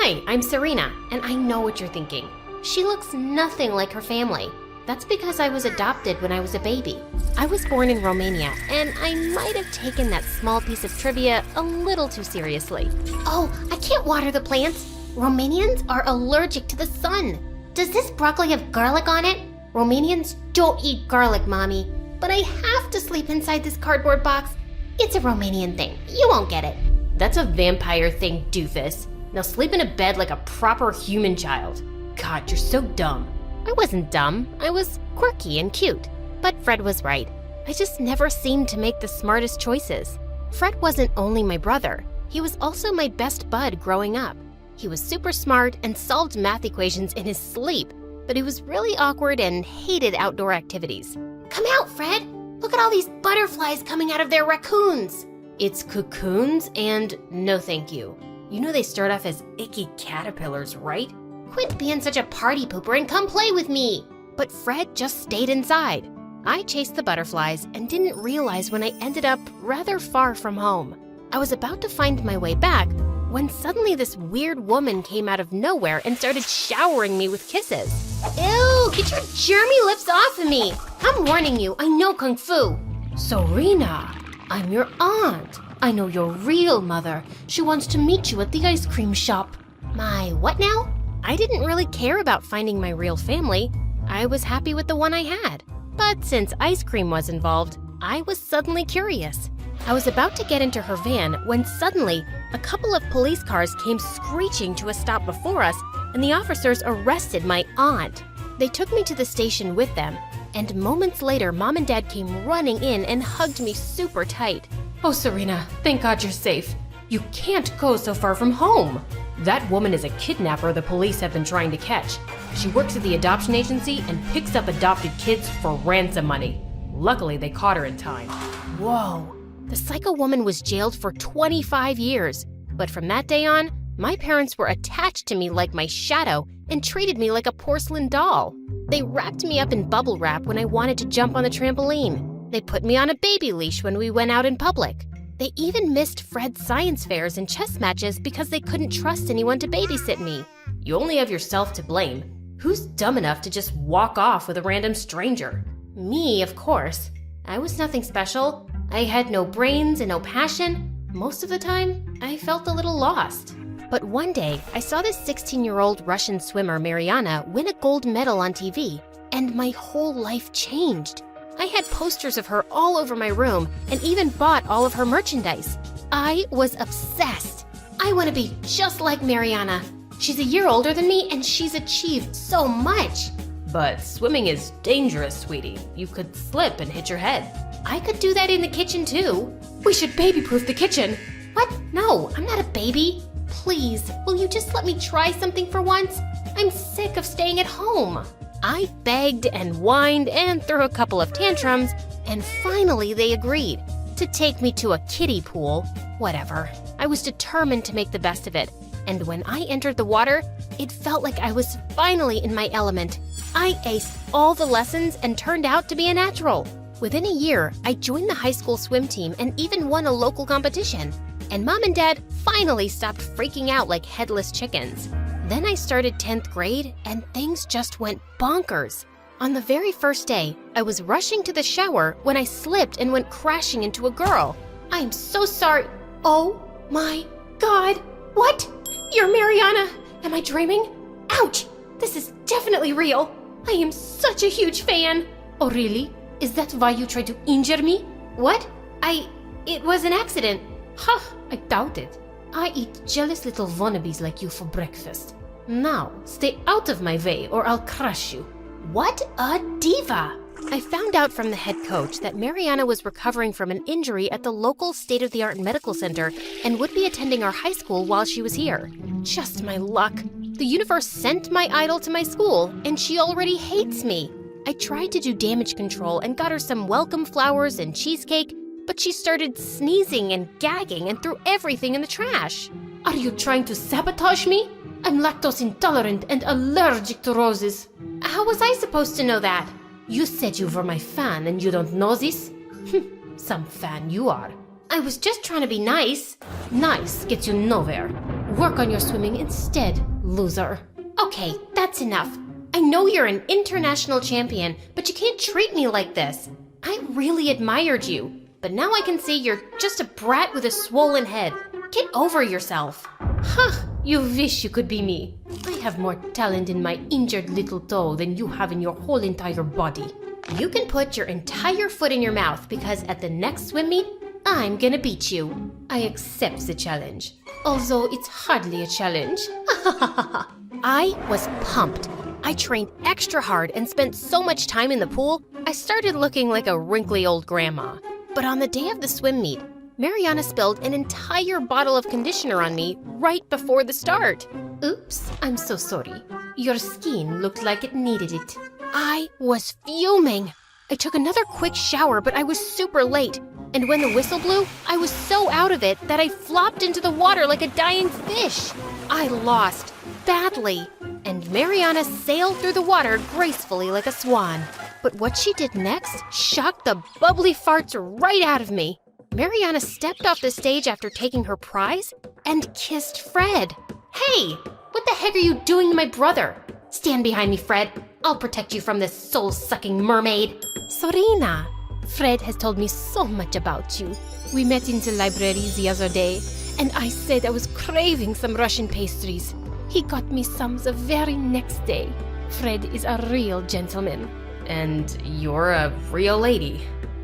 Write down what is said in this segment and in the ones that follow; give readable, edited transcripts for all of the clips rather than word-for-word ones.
Hi, I'm Serena, and I know what you're thinking. She looks nothing like her family. That's because I was adopted when I was a baby. I was born in Romania, and I might have taken that small piece of trivia a little too seriously. Oh, I can't water the plants. Romanians are allergic to the sun. Does this broccoli have garlic on it? Romanians don't eat garlic, Mommy. But I have to sleep inside this cardboard box. It's a Romanian thing. You won't get it. That's a vampire thing, doofus. Now sleep in a bed like a proper human child. God, you're so dumb. I wasn't dumb. I was quirky and cute. But Fred was right. I just never seemed to make the smartest choices. Fred wasn't only my brother. He was also my best bud growing up. He was super smart and solved math equations in his sleep, but he was really awkward and hated outdoor activities. Come out, Fred! Look at all these butterflies coming out of their raccoons! It's cocoons and no thank you. You know they start off as icky caterpillars, right? Quit being such a party pooper and come play with me! But Fred just stayed inside. I chased the butterflies and didn't realize when I ended up rather far from home. I was about to find my way back when suddenly this weird woman came out of nowhere and started showering me with kisses. Ew, get your germy lips off of me! I'm warning you, I know Kung Fu. Serena, I'm your aunt. I know your real mother. She wants to meet you at the ice cream shop. My what now? I didn't really care about finding my real family. I was happy with the one I had. But since ice cream was involved, I was suddenly curious. I was about to get into her van when suddenly a couple of police cars came screeching to a stop before us, and the officers arrested my aunt. They took me to the station with them, and moments later, Mom and Dad came running in and hugged me super tight. Oh, Serena, thank God you're safe. You can't go so far from home. That woman is a kidnapper the police have been trying to catch. She works at the adoption agency and picks up adopted kids for ransom money. Luckily, they caught her in time. Whoa. The psycho woman was jailed for 25 years, but from that day on, my parents were attached to me like my shadow and treated me like a porcelain doll. They wrapped me up in bubble wrap when I wanted to jump on the trampoline. They put me on a baby leash when we went out in public. They even missed Fred's science fairs and chess matches because they couldn't trust anyone to babysit me. You only have yourself to blame. Who's dumb enough to just walk off with a random stranger? Me, of course. I was nothing special. I had no brains and no passion. Most of the time, I felt a little lost. But one day, I saw this 16-year-old Russian swimmer, Mariana, win a gold medal on TV, and my whole life changed. I had posters of her all over my room and even bought all of her merchandise. I was obsessed. I want to be just like Mariana. She's a year older than me, and she's achieved so much. But swimming is dangerous, sweetie. You could slip and hit your head. I could do that in the kitchen, too. We should baby-proof the kitchen. What? No, I'm not a baby. Please, will you just let me try something for once? I'm sick of staying at home. I begged and whined and threw a couple of tantrums, and finally they agreed to take me to a kiddie pool. Whatever. I was determined to make the best of it, and when I entered the water, it felt like I was finally in my element. I aced all the lessons and turned out to be a natural. Within a year, I joined the high school swim team and even won a local competition. And Mom and Dad finally stopped freaking out like headless chickens. Then I started 10th grade and things just went bonkers. On the very first day, I was rushing to the shower when I slipped and went crashing into a girl. I am so sorry. Oh my God. What? You're Mariana. Am I dreaming? Ouch. This is definitely real. I am such a huge fan. Oh, really? Is that why you tried to injure me? What? It was an accident. Ha, I doubt it. I eat jealous little wannabes like you for breakfast. Now, stay out of my way or I'll crush you. What a diva! I found out from the head coach that Mariana was recovering from an injury at the local state-of-the-art medical center and would be attending our high school while she was here. Just my luck. The universe sent my idol to my school, and she already hates me. I tried to do damage control and got her some welcome flowers and cheesecake, but she started sneezing and gagging and threw everything in the trash. Are you trying to sabotage me? I'm lactose intolerant and allergic to roses. How was I supposed to know that? You said you were my fan and you don't know this? Some fan you are. I was just trying to be nice. Nice gets you nowhere. Work on your swimming instead, loser. Okay, that's enough. I know you're an international champion, but you can't treat me like this. I really admired you, but now I can see you're just a brat with a swollen head. Get over yourself. Huh, you wish you could be me. I have more talent in my injured little toe than you have in your whole entire body. You can put your entire foot in your mouth because at the next swim meet, I'm gonna beat you. I accept the challenge, although it's hardly a challenge. I was pumped. I trained extra hard and spent so much time in the pool, I started looking like a wrinkly old grandma. But on the day of the swim meet, Mariana spilled an entire bottle of conditioner on me right before the start. Oops, I'm so sorry. Your skin looked like it needed it. I was fuming. I took another quick shower, but I was super late. And when the whistle blew, I was so out of it that I flopped into the water like a dying fish. I lost badly, and Mariana sailed through the water gracefully like a swan. But what she did next shocked the bubbly farts right out of me. Mariana stepped off the stage after taking her prize and kissed Fred. Hey, what the heck are you doing to my brother? Stand behind me, Fred. I'll protect you from this soul-sucking mermaid. Sorina, Fred has told me so much about you. We met in the library the other day, and I said I was craving some Russian pastries. He got me some the very next day. Fred is a real gentleman. And you're a real lady.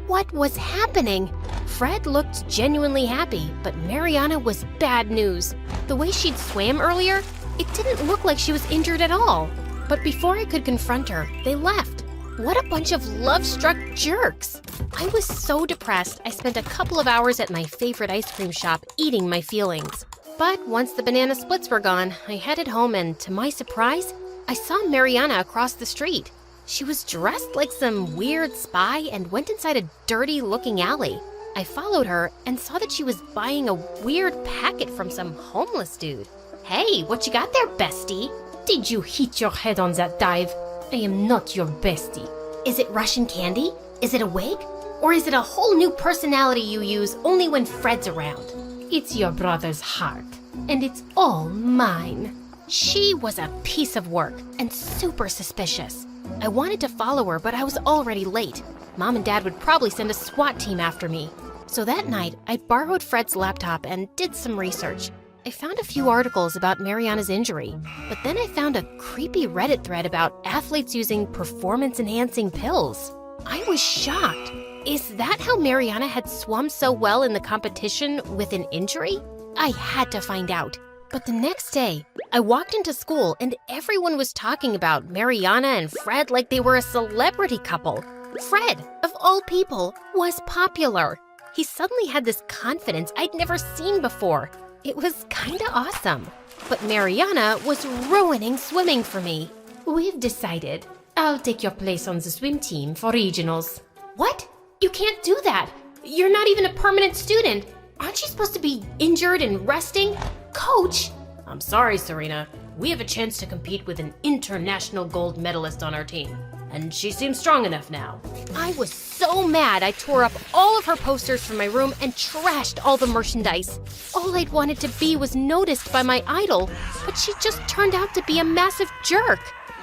What was happening? Fred looked genuinely happy, but Mariana was bad news. The way she'd swam earlier, it didn't look like she was injured at all. But before I could confront her, they left. What a bunch of love-struck jerks! I was so depressed, I spent a couple of hours at my favorite ice cream shop eating my feelings. But once the banana splits were gone, I headed home and, to my surprise, I saw Mariana across the street. She was dressed like some weird spy and went inside a dirty-looking alley. I followed her and saw that she was buying a weird packet from some homeless dude. Hey, what you got there, bestie? Did you hit your head on that dive? I am not your bestie. Is it Russian candy? Is it a wig? Or is it a whole new personality you use only when Fred's around? It's your brother's heart, and it's all mine. She was a piece of work and super suspicious. I wanted to follow her, but I was already late. Mom and Dad would probably send a SWAT team after me. So that night, I borrowed Fred's laptop and did some research. I found a few articles about Mariana's injury, but then I found a creepy Reddit thread about athletes using performance-enhancing pills. I was shocked. Is that how Mariana had swum so well in the competition with an injury? I had to find out. But the next day, I walked into school and everyone was talking about Mariana and Fred like they were a celebrity couple. Fred, of all people, was popular. He suddenly had this confidence I'd never seen before. It was kinda awesome. But Mariana was ruining swimming for me. We've decided. I'll take your place on the swim team for regionals. What? You can't do that. You're not even a permanent student. Aren't you supposed to be injured and resting? Coach! I'm sorry, Serena. We have a chance to compete with an international gold medalist on our team. And she seems strong enough now. I was so mad I tore up all of her posters from my room and trashed all the merchandise. All I'd wanted to be was noticed by my idol, but she just turned out to be a massive jerk.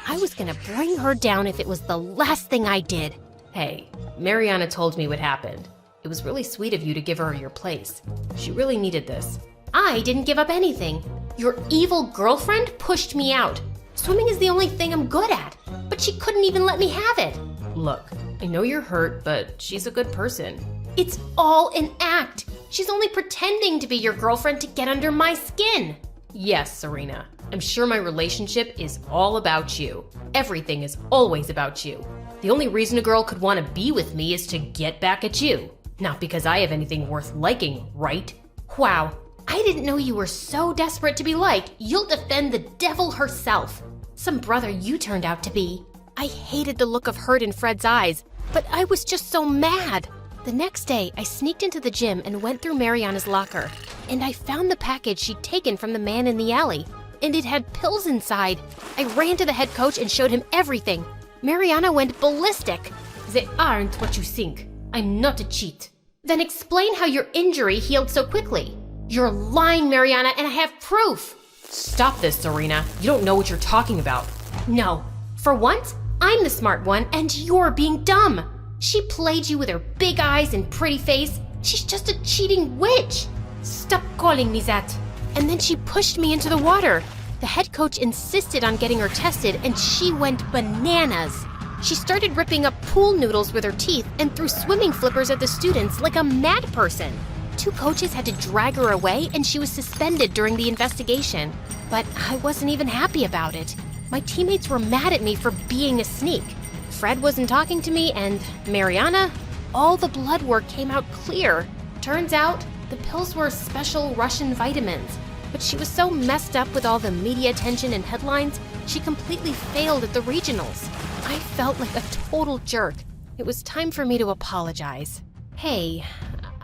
I was gonna bring her down if it was the last thing I did. Hey, Mariana told me what happened. It was really sweet of you to give her your place. She really needed this. I didn't give up anything. Your evil girlfriend pushed me out. Swimming is the only thing I'm good at, but she couldn't even let me have it. Look, I know you're hurt, but she's a good person. It's all an act. She's only pretending to be your girlfriend to get under my skin. Yes, Serena. I'm sure my relationship is all about you. Everything is always about you. The only reason a girl could want to be with me is to get back at you. Not because I have anything worth liking, right? Wow, I didn't know you were so desperate to be liked, you'll defend the devil herself. Some brother you turned out to be. I hated the look of hurt in Fred's eyes, but I was just so mad. The next day, I sneaked into the gym and went through Mariana's locker, and I found the package she'd taken from the man in the alley, and it had pills inside. I ran to the head coach and showed him everything. Mariana went ballistic. They aren't what you think. I'm not a cheat. Then explain how your injury healed so quickly. You're lying, Mariana, and I have proof. Stop this, Serena. You don't know what you're talking about. No. For once, I'm the smart one and you're being dumb. She played you with her big eyes and pretty face. She's just a cheating witch. Stop calling me that. And then she pushed me into the water. The head coach insisted on getting her tested and she went bananas. She started ripping up pool noodles with her teeth and threw swimming flippers at the students like a mad person. 2 coaches had to drag her away and she was suspended during the investigation. But I wasn't even happy about it. My teammates were mad at me for being a sneak. Fred wasn't talking to me and Mariana, all the blood work came out clear. Turns out, the pills were special Russian vitamins. But she was so messed up with all the media attention and headlines, she completely failed at the regionals. I felt like a total jerk. It was time for me to apologize. Hey,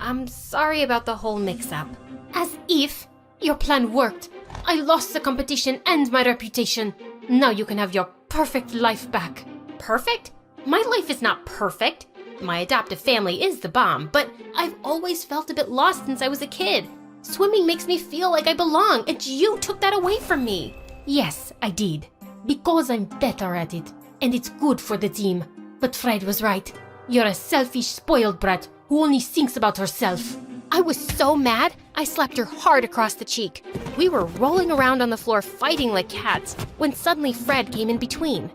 I'm sorry about the whole mix-up. As if your plan worked. I lost the competition and my reputation. Now you can have your perfect life back. Perfect? My life is not perfect. My adoptive family is the bomb, but I've always felt a bit lost since I was a kid. Swimming makes me feel like I belong, and you took that away from me. Yes, I did. Because I'm better at it, and it's good for the team. But Fred was right. You're a selfish, spoiled brat who only thinks about herself. I was so mad, I slapped her hard across the cheek. We were rolling around on the floor fighting like cats, when suddenly Fred came in between.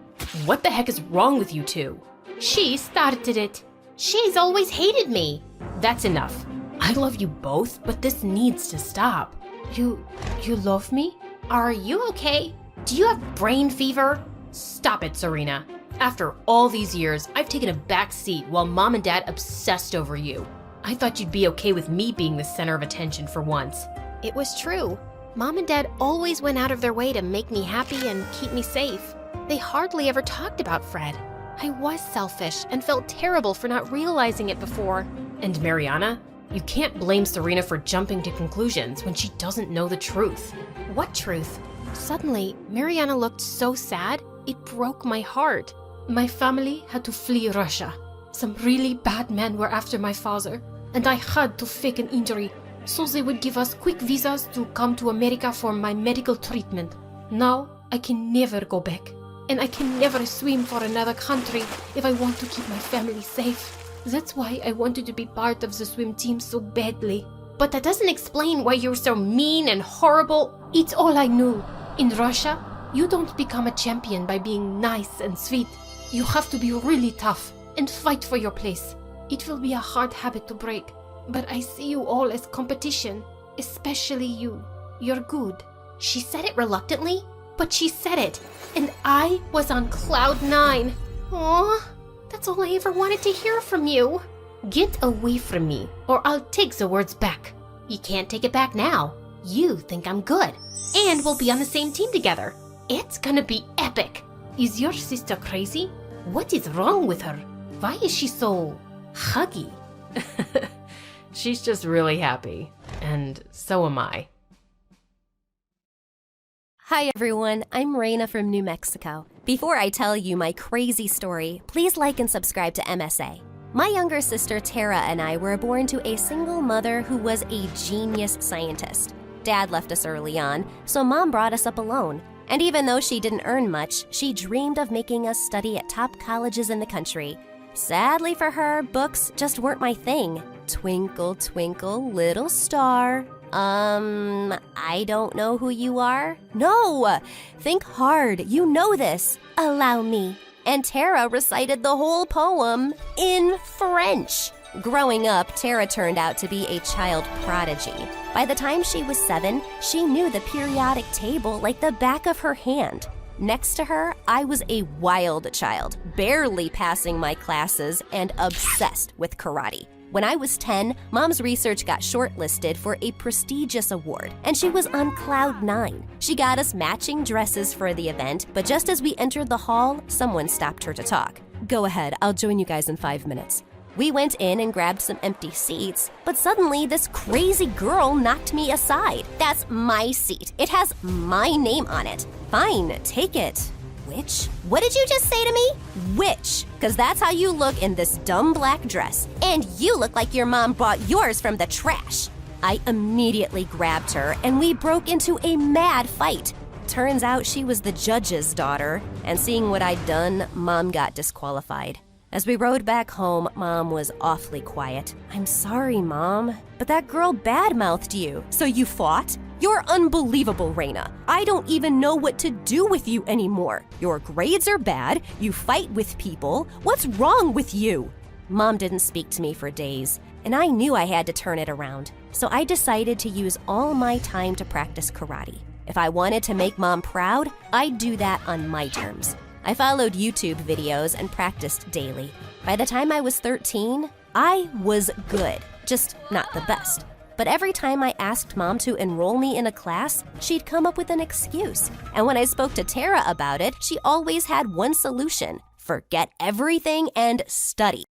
What the heck is wrong with you two? She started it. She's always hated me. That's enough. I love you both, but this needs to stop. You love me? Are you okay? Do you have brain fever? Stop it, Serena. After all these years, I've taken a back seat while Mom and Dad obsessed over you. I thought you'd be okay with me being the center of attention for once. It was true. Mom and Dad always went out of their way to make me happy and keep me safe. They hardly ever talked about Fred. I was selfish and felt terrible for not realizing it before. And Mariana, you can't blame Serena for jumping to conclusions when she doesn't know the truth. What truth? Suddenly, Mariana looked so sad, it broke my heart. My family had to flee Russia. Some really bad men were after my father, and I had to fake an injury so they would give us quick visas to come to America for my medical treatment. Now, I can never go back, and I can never swim for another country if I want to keep my family safe. That's why I wanted to be part of the swim team so badly. But that doesn't explain why you're so mean and horrible. It's all I knew. In Russia, you don't become a champion by being nice and sweet. You have to be really tough and fight for your place. It will be a hard habit to break, but I see you all as competition, especially you. You're good. She said it reluctantly, but she said it, and I was on cloud 9. Aw, that's all I ever wanted to hear from you. Get away from me, or I'll take the words back. You can't take it back now. You think I'm good, and we'll be on the same team together. It's gonna be epic. Is your sister crazy? What is wrong with her? Why is she so huggy? She's just really happy, and so am I. Hi everyone, I'm Raina from New Mexico. Before I tell you my crazy story, please like and subscribe to MSA. My younger sister Tara and I were born to a single mother who was a genius scientist. Dad left us early on, so Mom brought us up alone. And even though she didn't earn much, she dreamed of making us study at top colleges in the country. Sadly for her, books just weren't my thing. Twinkle, twinkle, little star. I don't know who you are? No! Think hard, you know this. Allow me. And Tara recited the whole poem in French. Growing up, Tara turned out to be a child prodigy. By the time she was 7, she knew the periodic table like the back of her hand. Next to her, I was a wild child, barely passing my classes and obsessed with karate. When I was 10, Mom's research got shortlisted for a prestigious award, and she was on cloud 9. She got us matching dresses for the event, but just as we entered the hall, someone stopped her to talk. Go ahead, I'll join you guys in 5 minutes. We went in and grabbed some empty seats, but suddenly this crazy girl knocked me aside. That's my seat. It has my name on it. Fine, take it. Witch? What did you just say to me? Witch, because that's how you look in this dumb black dress. And you look like your mom bought yours from the trash. I immediately grabbed her and we broke into a mad fight. Turns out she was the judge's daughter, and seeing what I'd done, Mom got disqualified. As we rode back home, Mom was awfully quiet. "I'm sorry, Mom, but that girl badmouthed you, so you fought? You're unbelievable, Raina. I don't even know what to do with you anymore. Your grades are bad, you fight with people. What's wrong with you?" Mom didn't speak to me for days, and I knew I had to turn it around. So I decided to use all my time to practice karate. If I wanted to make Mom proud, I'd do that on my terms. I followed YouTube videos and practiced daily. By the time I was 13, I was good, just not the best. But every time I asked Mom to enroll me in a class, she'd come up with an excuse. And when I spoke to Tara about it, she always had one solution: forget everything and study.